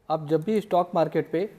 आप जब भी स्टॉक मार्केट पे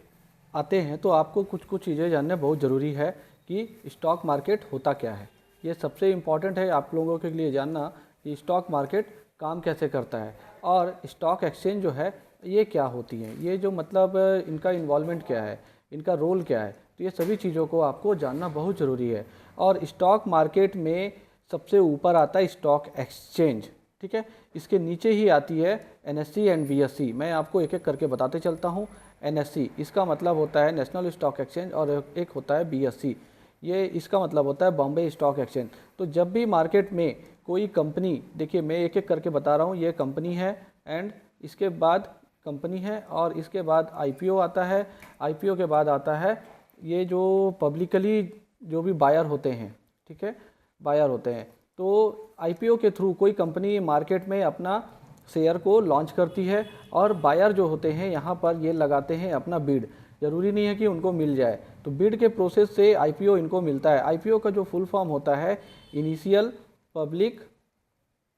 आते हैं तो आपको कुछ कुछ चीज़ें जानना बहुत ज़रूरी है कि स्टॉक मार्केट होता क्या है। ये सबसे इम्पॉर्टेंट है आप लोगों के लिए जानना कि स्टॉक मार्केट काम कैसे करता है और स्टॉक एक्सचेंज जो है ये क्या होती हैं, ये जो मतलब इनका इन्वॉल्वमेंट क्या है, इनका रोल क्या है। तो ये सभी चीज़ों को आपको जानना बहुत ज़रूरी है। और स्टॉक मार्केट में सबसे ऊपर आता है स्टॉक एक्सचेंज, ठीक है। इसके नीचे ही आती है एनएससी एंड बीएससी। मैं आपको एक एक करके बताते चलता हूँ। एनएससी इसका मतलब होता है नेशनल स्टॉक एक्सचेंज और एक होता है बीएससी, ये इसका मतलब होता है बॉम्बे स्टॉक एक्सचेंज। तो जब भी मार्केट में कोई कंपनी, देखिए मैं एक एक करके बता रहा हूँ, ये कंपनी है एंड इसके बाद कंपनी है और इसके बाद आईपीओ आता है। आईपीओ के बाद आता है ये जो पब्लिकली जो भी बायर होते हैं, ठीक है, बायर होते हैं। तो आईपीओ के थ्रू कोई कंपनी मार्केट में अपना शेयर को लॉन्च करती है और बायर जो होते हैं यहाँ पर ये लगाते हैं अपना बिड। ज़रूरी नहीं है कि उनको मिल जाए, तो बिड के प्रोसेस से आईपीओ इनको मिलता है। आईपीओ का जो फुल फॉर्म होता है इनिशियल पब्लिक,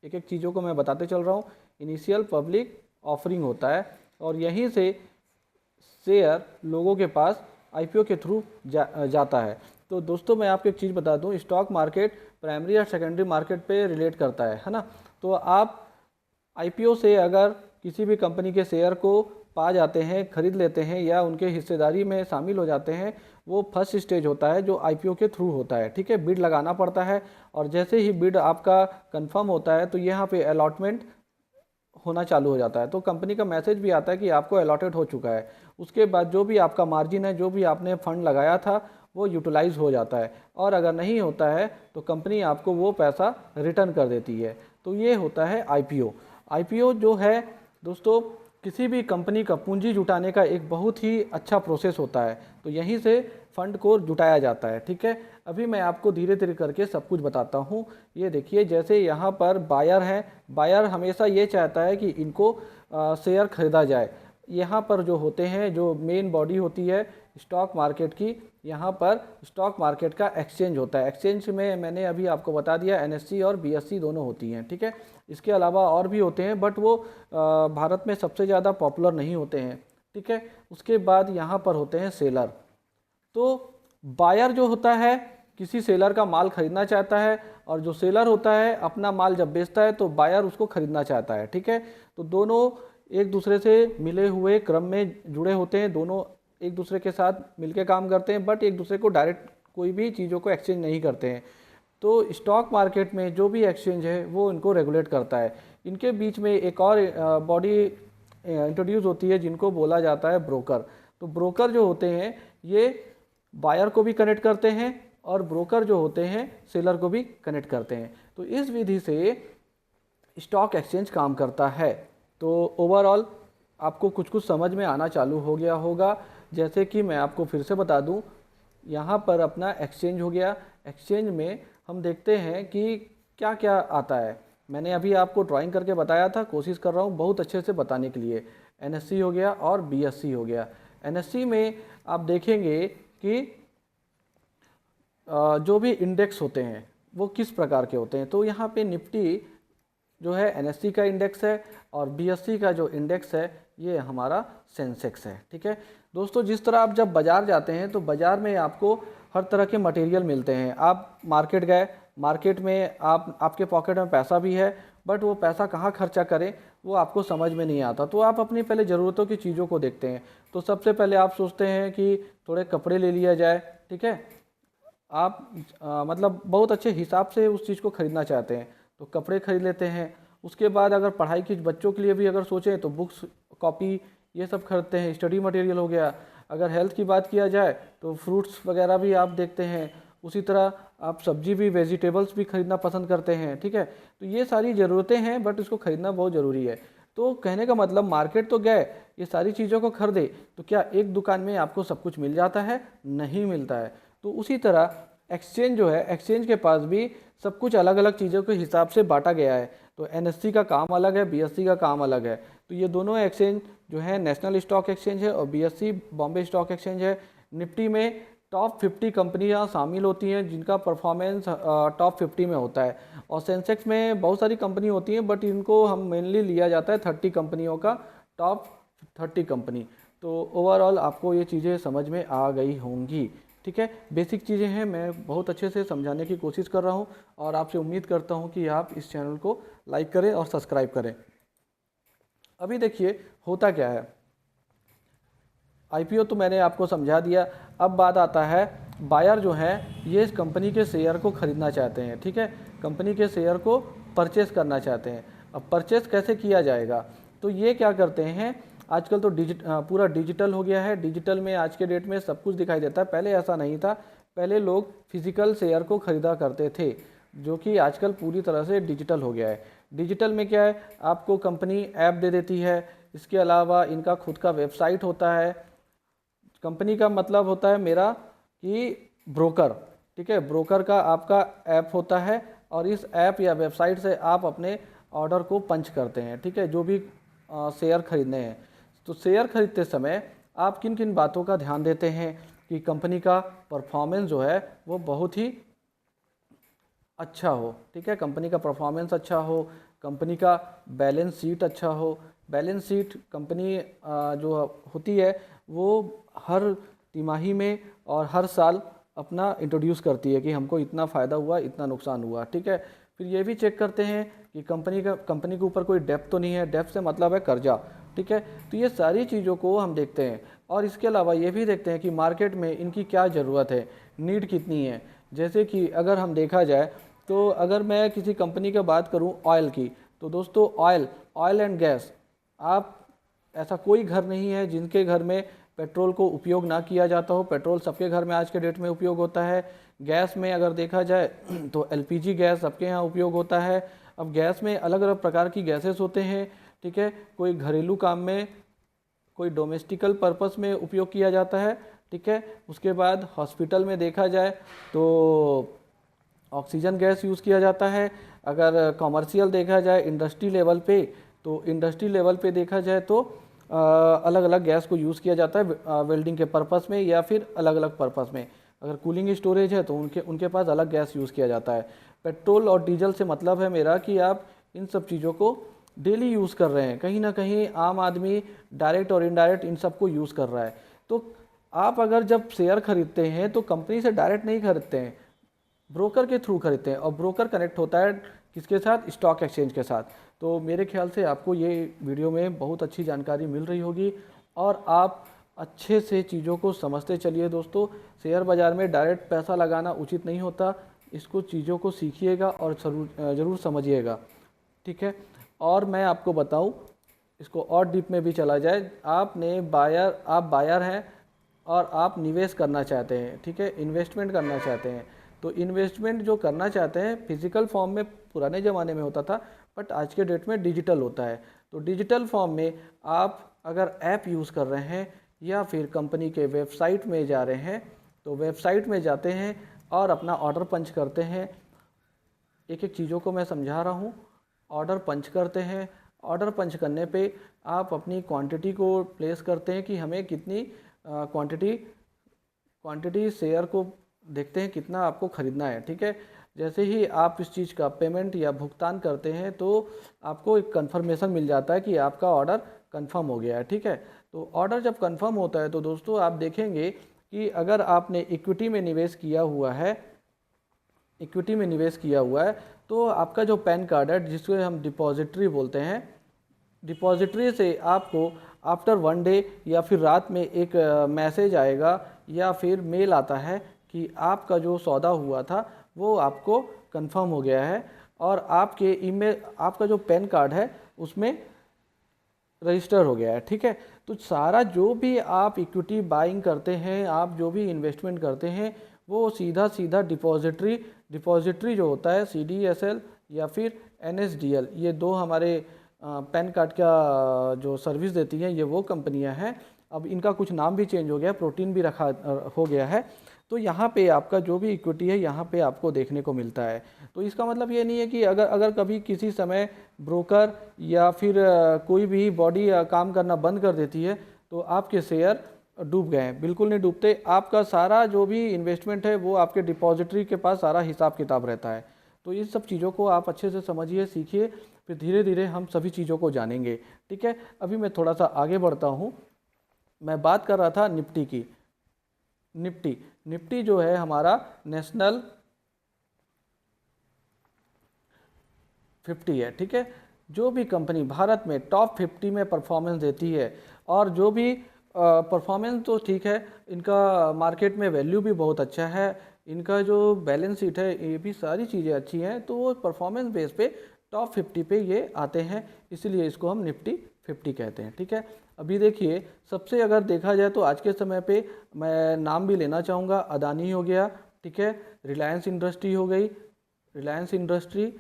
एक एक चीज़ों को मैं बताते चल रहा हूँ, इनिशियल पब्लिक ऑफरिंग होता है और यहीं से शेयर लोगों के पास आईपीओ के थ्रू जाता है। तो दोस्तों मैं आपको एक चीज़ बता दूं, स्टॉक मार्केट प्राइमरी और सेकेंडरी मार्केट पे रिलेट करता है ना। तो आप आईपीओ से अगर किसी भी कंपनी के शेयर को पा जाते हैं, खरीद लेते हैं या उनके हिस्सेदारी में शामिल हो जाते हैं, वो फर्स्ट स्टेज होता है जो आईपीओ के थ्रू होता है, ठीक है। बिड लगाना पड़ता है और जैसे ही बिड आपका कंफर्म होता है तो यहाँ पे अलॉटमेंट होना चालू हो जाता है। तो कंपनी का मैसेज भी आता है कि आपको अलॉटेड हो चुका है। उसके बाद जो भी आपका मार्जिन है, जो भी आपने फंड लगाया था, वो यूटिलाइज हो जाता है और अगर नहीं होता है तो कंपनी आपको वो पैसा रिटर्न कर देती है। तो ये होता है आईपीओ। आईपीओ जो है दोस्तों किसी भी कंपनी का पूंजी जुटाने का एक बहुत ही अच्छा प्रोसेस होता है। तो यहीं से फंड को जुटाया जाता है, ठीक है। अभी मैं आपको धीरे धीरे करके सब कुछ बताता हूँ। ये देखिए जैसे यहाँ पर बायर है, बायर हमेशा ये चाहता है कि इनको शेयर खरीदा जाए। यहाँ पर जो होते हैं, जो मेन बॉडी होती है स्टॉक मार्केट की, यहाँ पर स्टॉक मार्केट का एक्सचेंज होता है। एक्सचेंज में मैंने अभी आपको बता दिया एनएससी और बीएससी दोनों होती हैं, ठीक है। इसके अलावा और भी होते हैं बट वो भारत में सबसे ज़्यादा पॉपुलर नहीं होते हैं, ठीक है। उसके बाद यहाँ पर होते हैं सेलर। तो बायर जो होता है किसी सेलर का माल खरीदना चाहता है और जो सेलर होता है अपना माल जब बेचता है तो बायर उसको खरीदना चाहता है, ठीक है। तो दोनों एक दूसरे से मिले हुए क्रम में जुड़े होते हैं, दोनों एक दूसरे के साथ मिलकर काम करते हैं बट एक दूसरे को डायरेक्ट कोई भी चीज़ों को एक्सचेंज नहीं करते हैं। तो स्टॉक मार्केट में जो भी एक्सचेंज है वो इनको रेगुलेट करता है। इनके बीच में एक और बॉडी इंट्रोड्यूस होती है जिनको बोला जाता है ब्रोकर। तो ब्रोकर जो होते हैं ये बायर को भी कनेक्ट करते हैं और ब्रोकर जो होते हैं सेलर को भी कनेक्ट करते हैं। तो इस विधि से स्टॉक एक्सचेंज काम करता है। तो ओवरऑल आपको कुछ कुछ समझ में आना चालू हो गया होगा। जैसे कि मैं आपको फिर से बता दूं, यहाँ पर अपना एक्सचेंज हो गया। एक्सचेंज में हम देखते हैं कि क्या क्या आता है। मैंने अभी आपको ड्राइंग करके बताया था, कोशिश कर रहा हूँ बहुत अच्छे से बताने के लिए। एनएससी हो गया और बीएससी हो गया। एनएससी में आप देखेंगे कि जो भी इंडेक्स होते हैं वो किस प्रकार के होते हैं। तो यहाँ पे निफ्टी जो है एनएससी का इंडेक्स है और बीएससी का जो इंडेक्स है ये हमारा सेंसेक्स है, ठीक है। दोस्तों जिस तरह आप जब बाज़ार जाते हैं तो बाज़ार में आपको हर तरह के मटेरियल मिलते हैं। आप मार्केट गए, मार्केट में आपके पॉकेट में पैसा भी है बट वो पैसा कहाँ खर्चा करें वो आपको समझ में नहीं आता। तो आप अपनी पहले ज़रूरतों की चीज़ों को देखते हैं। तो सबसे पहले आप सोचते हैं कि थोड़े कपड़े ले लिया जाए, ठीक है। आप मतलब बहुत अच्छे हिसाब से उस चीज़ को ख़रीदना चाहते हैं तो कपड़े खरीद लेते हैं। उसके बाद अगर पढ़ाई की बच्चों के लिए भी अगर सोचें तो बुक्स, कॉपी ये सब खरीदते हैं, स्टडी मटेरियल हो गया। अगर हेल्थ की बात किया जाए तो फ्रूट्स वगैरह भी आप देखते हैं। उसी तरह आप सब्जी भी, वेजिटेबल्स भी खरीदना पसंद करते हैं, ठीक है। तो ये सारी ज़रूरतें हैं बट इसको खरीदना बहुत ज़रूरी है। तो कहने का मतलब मार्केट तो गए, ये सारी चीज़ों को खरीदे तो क्या एक दुकान में आपको सब कुछ मिल जाता है? नहीं मिलता है। तो उसी तरह एक्सचेंज जो है, एक्सचेंज के पास भी सब कुछ अलग अलग चीज़ों के हिसाब से बांटा गया है। तो एनएससी का काम अलग है, बीएससी का काम अलग है। तो ये दोनों एक्सचेंज जो है नेशनल स्टॉक एक्सचेंज है और बीएससी बॉम्बे स्टॉक एक्सचेंज है। निफ्टी में टॉप 50 कंपनियां शामिल होती हैं जिनका परफॉर्मेंस टॉप 50 में होता है। और सेंसेक्स में बहुत सारी कंपनी होती हैं बट इनको हम मेनली लिया जाता है 30 कंपनियों का टॉप 30 कंपनी। तो ओवरऑल आपको ये चीज़ें समझ में आ गई होंगी। ठीक है, बेसिक चीज़ें हैं, मैं बहुत अच्छे से समझाने की कोशिश कर रहा हूँ और आपसे उम्मीद करता हूँ कि आप इस चैनल को लाइक करें और सब्सक्राइब करें। अभी देखिए होता क्या है, आईपीओ तो मैंने आपको समझा दिया। अब बात आता है बायर जो है ये इस कंपनी के शेयर को खरीदना चाहते हैं। ठीक है, कंपनी के शेयर को परचेस करना चाहते हैं। अब परचेस कैसे किया जाएगा, तो ये क्या करते हैं, आजकल तो पूरा डिजिटल हो गया है। डिजिटल में आज के डेट में सब कुछ दिखाई देता है, पहले ऐसा नहीं था। पहले लोग फिजिकल शेयर को खरीदा करते थे, जो कि आजकल पूरी तरह से डिजिटल हो गया है। डिजिटल में क्या है, आपको कंपनी ऐप दे देती है, इसके अलावा इनका खुद का वेबसाइट होता है। कंपनी का मतलब होता है मेरा कि ब्रोकर। ठीक है, ब्रोकर का आपका ऐप होता है और इस ऐप या वेबसाइट से आप अपने ऑर्डर को पंच करते हैं। ठीक है, जो भी शेयर खरीदने हैं। तो शेयर खरीदते समय आप किन किन बातों का ध्यान देते हैं कि कंपनी का परफॉर्मेंस जो है वो बहुत ही अच्छा हो। ठीक है, कंपनी का परफॉर्मेंस अच्छा हो, कंपनी का बैलेंस शीट अच्छा हो। बैलेंस शीट कंपनी जो होती है वो हर तिमाही में और हर साल अपना इंट्रोड्यूस करती है कि हमको इतना फ़ायदा हुआ, इतना नुकसान हुआ। ठीक है, फिर ये भी चेक करते हैं कि कंपनी के ऊपर कोई डेप्थ तो नहीं है। डेप्थ से मतलब है कर्जा। ठीक है, तो ये सारी चीज़ों को हम देखते हैं और इसके अलावा ये भी देखते हैं कि मार्केट में इनकी क्या ज़रूरत है, नीड कितनी है। जैसे कि अगर हम देखा जाए तो अगर मैं किसी कंपनी की बात करूं ऑयल की, तो दोस्तों ऑयल एंड गैस, आप ऐसा कोई घर नहीं है जिनके घर में पेट्रोल को उपयोग ना किया जाता हो। पेट्रोल सबके घर में आज के डेट में उपयोग होता है। गैस में अगर देखा जाए तो एलपीजी गैस सबके यहाँ उपयोग होता है। अब गैस में अलग अलग प्रकार की गैसेस होते हैं। ठीक है, कोई घरेलू काम में, कोई डोमेस्टिकल पर्पस में उपयोग किया जाता है। ठीक है, उसके बाद हॉस्पिटल में देखा जाए तो ऑक्सीजन गैस यूज़ किया जाता है। अगर कॉमर्शियल देखा जाए इंडस्ट्री लेवल पे, तो इंडस्ट्री लेवल पे देखा जाए तो अलग अलग गैस को यूज़ किया जाता है वेल्डिंग के पर्पस में या फिर अलग अलग पर्पस में। अगर कूलिंग स्टोरेज है तो उनके पास अलग गैस यूज़ किया जाता है। पेट्रोल और डीजल से मतलब है मेरा कि आप इन सब चीज़ों को डेली यूज़ कर रहे हैं। कहीं ना कहीं आम आदमी डायरेक्ट और इनडायरेक्ट इन सबको यूज़ कर रहा है। तो आप अगर जब शेयर खरीदते हैं तो कंपनी से डायरेक्ट नहीं खरीदते हैं, ब्रोकर के थ्रू खरीदते हैं और ब्रोकर कनेक्ट होता है किसके साथ, स्टॉक एक्सचेंज के साथ। तो मेरे ख्याल से आपको ये वीडियो में बहुत अच्छी जानकारी मिल रही होगी और आप अच्छे से चीज़ों को समझते चलिए। दोस्तों, शेयर बाज़ार में डायरेक्ट पैसा लगाना उचित नहीं होता, इसको चीज़ों को सीखिएगा और ज़रूर समझिएगा। ठीक है, और मैं आपको बताऊं, इसको और डीप में भी चला जाए, आप बायर हैं और आप निवेश करना चाहते हैं। ठीक है, इन्वेस्टमेंट करना चाहते हैं। तो इन्वेस्टमेंट जो करना चाहते हैं फिजिकल फॉर्म में पुराने ज़माने में होता था, बट आज के डेट में डिजिटल होता है। तो डिजिटल फॉर्म में आप अगर ऐप यूज़ कर रहे हैं या फिर कंपनी के वेबसाइट में जा रहे हैं, तो वेबसाइट में जाते हैं और अपना ऑर्डर पंच करते हैं। एक एक चीज़ों को मैं समझा रहा हूँ। ऑर्डर पंच करते हैं, ऑर्डर पंच करने पे आप अपनी क्वांटिटी को प्लेस करते हैं कि हमें कितनी क्वांटिटी शेयर को देखते हैं कितना आपको ख़रीदना है। ठीक है, जैसे ही आप इस चीज़ का पेमेंट या भुगतान करते हैं तो आपको एक कंफर्मेशन मिल जाता है कि आपका ऑर्डर कंफर्म हो गया है। ठीक है, तो ऑर्डर जब कंफर्म होता है तो दोस्तों आप देखेंगे कि अगर आपने इक्विटी में निवेश किया हुआ है तो आपका जो पैन कार्ड है, जिसको हम डिपॉजिटरी बोलते हैं, डिपॉजिटरी से आपको आफ्टर 1 डे या फिर रात में एक मैसेज आएगा या फिर मेल आता है कि आपका जो सौदा हुआ था वो आपको कंफर्म हो गया है और आपके ईमेल, आपका जो पैन कार्ड है उसमें रजिस्टर हो गया है। ठीक है, तो सारा जो भी आप इक्विटी बाइंग करते हैं, आप जो भी इन्वेस्टमेंट करते हैं, वो सीधा डिपॉजिटरी जो होता है CDSL या फिर NSDL, ये दो हमारे पैन कार्ड का जो सर्विस देती हैं ये वो कंपनियां हैं। अब इनका कुछ नाम भी चेंज हो गया, प्रोटीन भी रखा हो गया है। तो यहाँ पे आपका जो भी इक्विटी है यहाँ पे आपको देखने को मिलता है। तो इसका मतलब ये नहीं है कि अगर कभी किसी समय ब्रोकर या फिर कोई भी बॉडी काम करना बंद कर देती है तो आपके शेयर डूब गए हैं। बिल्कुल नहीं डूबते, आपका सारा जो भी इन्वेस्टमेंट है वो आपके डिपॉजिटरी के पास सारा हिसाब किताब रहता है। तो ये सब चीज़ों को आप अच्छे से समझिए, सीखिए, फिर धीरे धीरे हम सभी चीज़ों को जानेंगे। ठीक है, अभी मैं थोड़ा सा आगे बढ़ता हूँ। मैं बात कर रहा था निफ्टी की। निफ्टी निफ्टी जो है हमारा नेशनल 50 है। ठीक है, जो भी कंपनी भारत में टॉप 50 में परफॉर्मेंस देती है, और जो भी परफॉर्मेंस तो ठीक है, इनका मार्केट में वैल्यू भी बहुत अच्छा है, इनका जो बैलेंस शीट है ये भी सारी चीज़ें अच्छी हैं, तो वो परफॉर्मेंस बेस पे टॉप 50 पे ये आते हैं, इसीलिए इसको हम निफ्टी 50 कहते हैं। ठीक है, अभी देखिए सबसे अगर देखा जाए तो आज के समय पे मैं नाम भी लेना चाहूँगा, अदानी हो गया, ठीक है, रिलायंस इंडस्ट्री हो गई, रिलायंस इंडस्ट्री,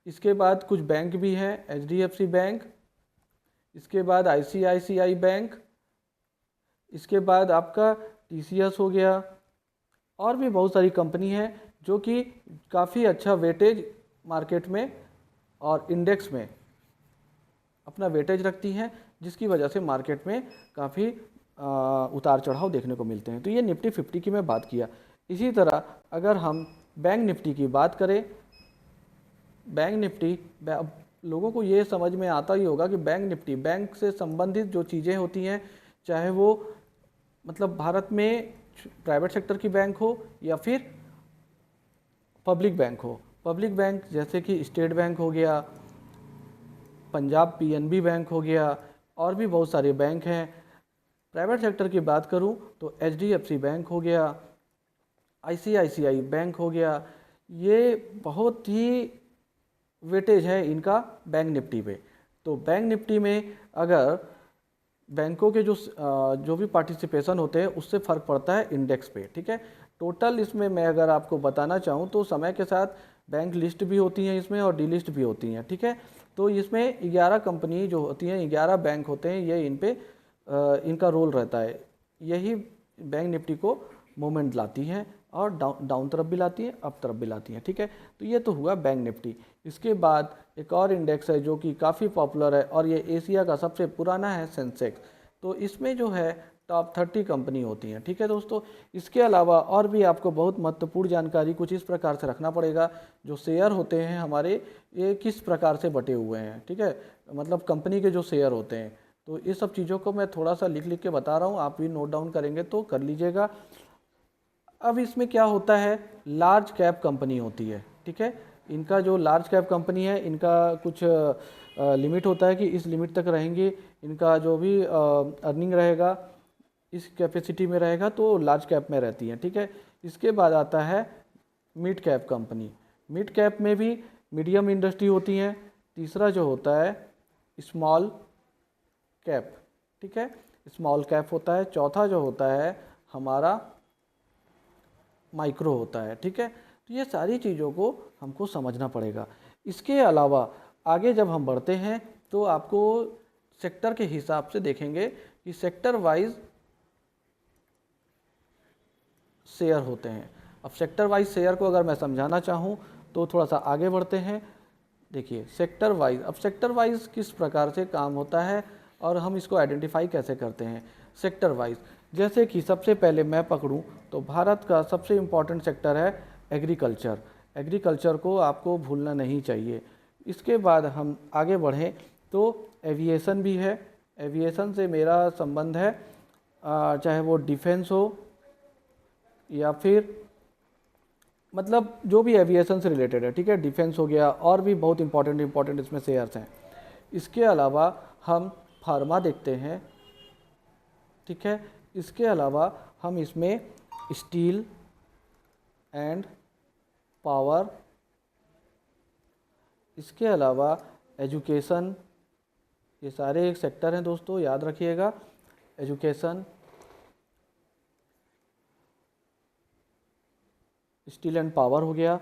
इसके बाद कुछ बैंक भी हैं, HDFC बैंक, इसके बाद ICICI बैंक, इसके बाद आपका TCS हो गया, और भी बहुत सारी कंपनी है जो कि काफ़ी अच्छा वेटेज मार्केट में और इंडेक्स में अपना वेटेज रखती हैं, जिसकी वजह से मार्केट में काफ़ी उतार चढ़ाव देखने को मिलते हैं। तो ये निफ्टी 50 की मैं बात किया। इसी तरह अगर हम बैंक निफ्टी की बात करें, बैंक निफ्टी, अब लोगों को ये समझ में आता ही होगा कि बैंक निफ्टी, बैंक से संबंधित जो चीज़ें होती हैं, चाहे वो मतलब भारत में प्राइवेट सेक्टर की बैंक हो या फिर पब्लिक बैंक हो, पब्लिक बैंक जैसे कि स्टेट बैंक हो गया, पंजाब PNB बैंक हो गया, और भी बहुत सारे बैंक हैं। प्राइवेट सेक्टर की बात करूं तो HDFC बैंक हो गया, ICICI बैंक हो गया, ये बहुत ही वेटेज है इनका बैंक निफ्टी पे। तो बैंक निफ्टी में अगर बैंकों के जो भी पार्टिसिपेशन होते हैं उससे फ़र्क पड़ता है इंडेक्स पे। ठीक है, टोटल इसमें मैं अगर आपको बताना चाहूँ तो समय के साथ बैंक लिस्ट भी होती हैं इसमें और डीलिस्ट भी होती हैं। ठीक है, तो इसमें 11 कंपनी जो होती हैं, 11 बैंक होते हैं, ये इन पे इनका रोल रहता है, यही बैंक निफ्टी को मूवमेंट लाती हैं और डाउन तरफ भी लाती हैं, अप तरफ भी लाती हैं। ठीक है, तो ये तो हुआ बैंक निफ्टी। इसके बाद एक और इंडेक्स है जो कि काफ़ी पॉपुलर है और ये एशिया का सबसे पुराना है, सेंसेक्स। तो इसमें जो है टॉप 30 कंपनी होती हैं। ठीक है दोस्तों, इसके अलावा और भी आपको बहुत महत्वपूर्ण जानकारी कुछ इस प्रकार से रखना पड़ेगा, जो शेयर होते हैं हमारे, ये किस प्रकार से बटे हुए हैं। ठीक है, मतलब कंपनी के जो शेयर होते हैं, तो ये सब चीज़ों को मैं थोड़ा सा लिख लिख के बता रहा हूँ, आप भी नोट डाउन करेंगे तो कर लीजिएगा। अब इसमें क्या होता है, लार्ज कैप कंपनी होती है। ठीक है, इनका जो लार्ज कैप कंपनी है, इनका कुछ लिमिट होता है कि इस लिमिट तक रहेंगे, इनका जो भी अर्निंग रहेगा इस कैपेसिटी में रहेगा, तो लार्ज कैप में रहती है। ठीक है, इसके बाद आता है mid cap company. Mid cap में भी मीडियम इंडस्ट्री होती हैं। तीसरा जो होता है स्मॉल कैप। ठीक है, स्मॉल कैप होता है। चौथा जो होता है हमारा माइक्रो होता है। ठीक है, तो ये सारी चीज़ों को हमको समझना पड़ेगा। इसके अलावा आगे जब हम बढ़ते हैं तो आपको सेक्टर के हिसाब से देखेंगे कि सेक्टर वाइज शेयर होते हैं। अब सेक्टर वाइज शेयर को अगर मैं समझाना चाहूँ तो थोड़ा सा आगे बढ़ते हैं। देखिए सेक्टर वाइज, अब सेक्टर वाइज किस प्रकार से काम होता है और हम इसको आइडेंटिफाई कैसे करते हैं। सेक्टर वाइज जैसे कि सबसे पहले मैं पकड़ूं तो भारत का सबसे इम्पॉर्टेंट सेक्टर है एग्रीकल्चर। एग्रीकल्चर को आपको भूलना नहीं चाहिए। इसके बाद हम आगे बढ़ें तो एविएशन भी है। एविएशन से मेरा संबंध है चाहे वो डिफेंस हो या फिर मतलब जो भी एविएशन से रिलेटेड है। ठीक है, डिफेंस हो गया, और भी बहुत इंपॉर्टेंट इसमें शेयर्स हैं। इसके अलावा हम फार्मा देखते हैं। ठीक है, इसके अलावा हम इसमें स्टील एंड पावर, इसके अलावा एजुकेशन, ये सारे एक सेक्टर हैं दोस्तों, याद रखिएगा। एजुकेशन, स्टील एंड पावर हो गया।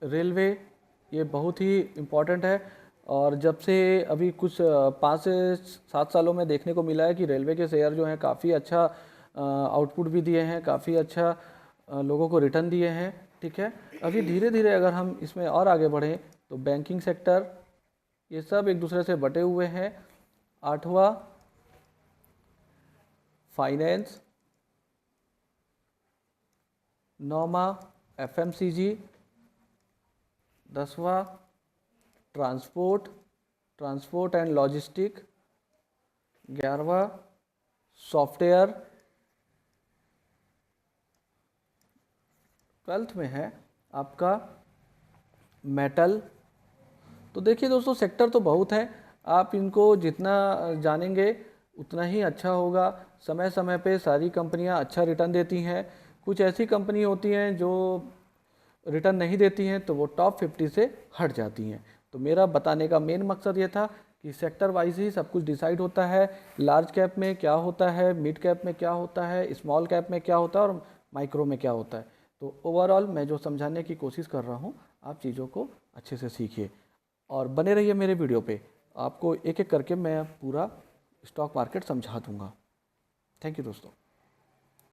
रेलवे, ये बहुत ही इम्पॉर्टेंट है और जब से अभी कुछ 5 से 7 सालों में देखने को मिला है कि रेलवे के शेयर जो हैं काफ़ी अच्छा आउटपुट भी दिए हैं, काफ़ी अच्छा लोगों को रिटर्न दिए हैं। ठीक है। अभी धीरे धीरे अगर हम इसमें और आगे बढ़ें तो बैंकिंग सेक्टर, ये सब एक दूसरे से बटे हुए हैं। 8वां फाइनेंस, 9वां एफएमसीजी, 10वां ट्रांसपोर्ट एंड लॉजिस्टिक, 11वां सॉफ्टवेयर, 12th में है आपका मेटल। तो देखिए दोस्तों, सेक्टर तो बहुत है, आप इनको जितना जानेंगे उतना ही अच्छा होगा। समय समय पे सारी कंपनियां अच्छा रिटर्न देती हैं। कुछ ऐसी कंपनी होती हैं जो रिटर्न नहीं देती हैं, तो वो टॉप 50 से हट जाती हैं। तो मेरा बताने का मेन मकसद ये था कि सेक्टर वाइज ही सब कुछ डिसाइड होता है। लार्ज कैप में क्या होता है, मिड कैप में क्या होता है, स्मॉल कैप में क्या होता है और माइक्रो में क्या होता है। तो ओवरऑल मैं जो समझाने की कोशिश कर रहा हूँ, आप चीज़ों को अच्छे से सीखिए और बने रहिए मेरे वीडियो पे। आपको एक एक करके मैं पूरा स्टॉक मार्केट समझा दूंगा। थैंक यू दोस्तों।